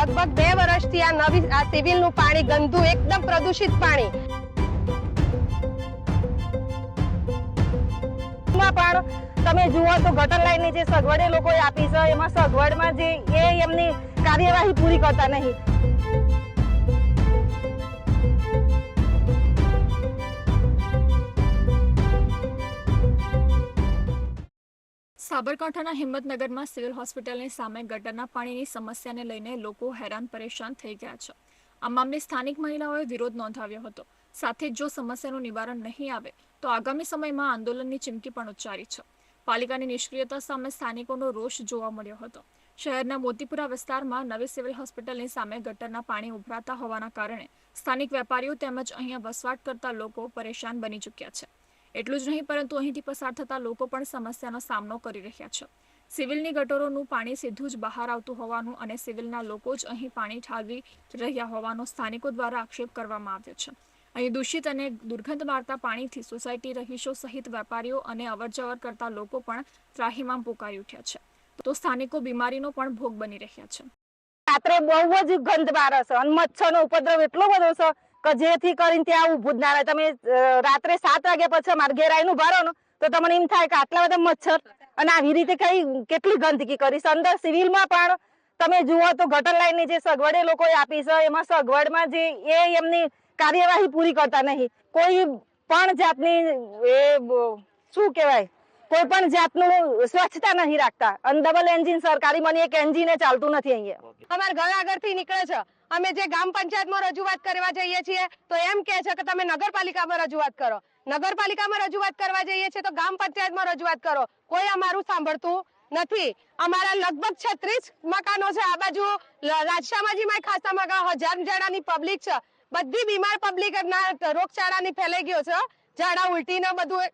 લગભગ 2 વર્ષથી આ સિવિલનું પાણી ગંદુ, એકદમ પ્રદૂષિત પાણી પણ તમે જુઓ તો ગટર લાઈનની જે સગવડ એ લોકોએ આપી છે, એમાં સગવડમાં જે એમની કાર્યવાહી પૂરી કરતા નહીં. સાબરકાંઠાના હિંમતનગરમાં સિવિલ હોસ્પિટલની સામે ગટરના પાણીની સમસ્યાને લઈને લોકો હેરાન પરેશાન થઈ ગયા છે. આ મામલે સ્થાનિક મહિલાઓએ વિરોધ નોંધાવ્યો હતો. સાથે જ જો સમસ્યાનું નિવારણ નહીં આવે તો આગામી સમયમાં આંદોલનની ચીમકી પણ ઉચ્ચારી છે. પાલિકાની નિષ્ક્રિયતા સામે સ્થાનિકોનો રોષ જોવા મળ્યો હતો. શહેરના મોતીપુરા વિસ્તારમાં નવી સિવિલ હોસ્પિટલની સામે ગટરના પાણી ઉભરાતા હોવાના કારણે સ્થાનિક વેપારીઓ તેમજ અહીંયા વસવાટ કરતા લોકો પરેશાન બની ચૂક્યા છે. એટલું જ નહીં પરંતુ અહીંથી પસાર થતા લોકો પણ સમસ્યાનો સામનો કરી રહ્યા છે. સિવિલની ગટરોનું પાણી સીધું જ બહાર આવતું હોવાનું અને સિવિલના લોકો જ અહીં પાણી ઠાલવી રહ્યા હોવાનો સ્થાનિકો દ્વારા આક્ષેપ કરવામાં આવ્યો છે. અહીં દૂષિત અને દુર્ગંધ મારતા પાણીથી સોસાયટી રહીશો સહિત વેપારીઓ અને અવરજવર કરતા લોકો પણ ત્રાહિમામ પોકારી ઉઠ્યા છે. તો સ્થાનિકો બીમારીનો પણ ભોગ બની રહ્યા છે. રાત્રે બહુ જ ગંધ મારે છે અને મચ્છરનો ઉપદ્રવ એટલો બધો છે કે જેથી કરીને ત્યાં ઊભું જ ના રહે. તમે રાત્રે 7 વાગ્યા પછી મારા ઘેર આવીને ઉભા રહો ને તો તમને એમ થાય કે આટલા બધા મચ્છર અને આવી રીતે કેટલી ગંદકી કરી છે. અંદર સિવિલમાં પણ તમે જુઓ તો ગટર લાઈનની જે સગવડ એ લોકોએ આપી છે, એમાં સગવડમાં જે એમની કાર્યવાહી પૂરી કરતા નહીં. કોઈ પણ જાતની શું કહેવાય, કોઈ પણ જાતનું સ્વચ્છતા નહીં રાખતા. અને ડબલ એન્જિન સરકારી મને એક એન્જિને ચાલતું નથી અહીંયા. અમારા ઘર આગળથી નીકળે છે. અમે જે ગ્રામ પંચાયતમાં રજૂઆત કરવા જઈએ છીએ તો એમ કહે છે કે તમે નગરપાલિકામાં રજૂઆત કરો. નગરપાલિકામાં રજૂઆત કરવા જઈએ છીએ તો ગ્રામ પંચાયતમાં રજૂઆત કરો. કોઈ અમારું સાંભળતું નથી. અમારા લગભગ 36 મકાનો છે. આ બાજુ રાજશામાજીમાં ખાસા મકાનો, 1000 જણાની પબ્લિક છે. બધી બીમાર પબ્લિક રોગચાળાની ફેલાઈ ગયો છે. ઝાડા ઉલટી ને બધું.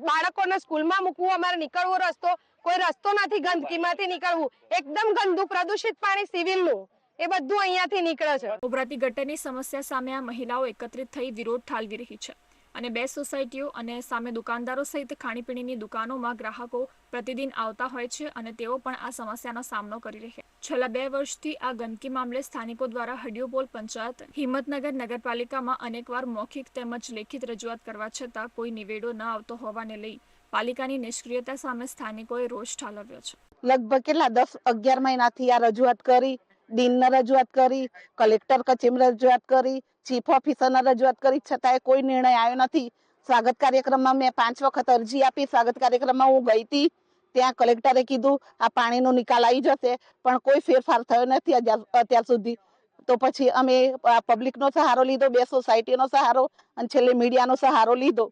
બાળકોને સ્કૂલમાં મૂકવું, અમારે નીકળવો રસ્તો, કોઈ રસ્તો નથી. ગંદકીમાંથી નીકળવું, એકદમ ગંદુ પ્રદૂષિત પાણી સિવિલનું એ બધું અહીંયાથી નીકળે છે. ઉભરાતી ગટરની સમસ્યા સામે આ મહિલાઓ એકત્રિત થઈ વિરોધ ઠાલવી રહી છે અને 2 સોસાયટીઓ અને સામે દુકાનદારો સહિત ખાણીપીણીની દુકાનોમાં ગ્રાહકો પ્રતિદિન આવતા હોય છે અને તેઓ પણ આ સમસ્યાનો સામનો કરી રહ્યા. છેલ્લા 2 વર્ષથી આ ગંદકી મામલે સ્થાનિકો દ્વારા હડિયોપોલ પંચાયત, હિંમતનગર નગરપાલિકામાં અનેકવાર મૌખિક તેમજ લેખિત રજૂઆત કરવા છતાં કોઈ નિવેડો ન આવતો હોવાને લઈ પાલિકાની નિષ્ક્રિયતા સામે સ્થાનિકોએ રોષ ઠાલવ્યો છે. લગભગ કેટલા 10-11 મહિનાથી આ રજૂઆત કરી, ડીનને રજૂઆત કરી, કલેક્ટર કચેરીમાં રજૂઆત કરી, ચીફ ઓફિસરને રજૂઆત કરી, છતાંય કોઈ નિર્ણય આવ્યો નથી. સ્વાગત કાર્યક્રમમાં મેં 5 વખત અરજી આપી. સ્વાગત કાર્યક્રમમાં હું ગઈ હતી, ત્યાં કલેક્ટરે કીધું આ પાણીનો નિકાલ આવી જશે, પણ કોઈ ફેરફાર થયો નથી અત્યાર સુધી. તો પછી અમે પબ્લિકનો સહારો લીધો, 2 સોસાયટીનો સહારો અને છેલ્લે મીડિયાનો સહારો લીધો.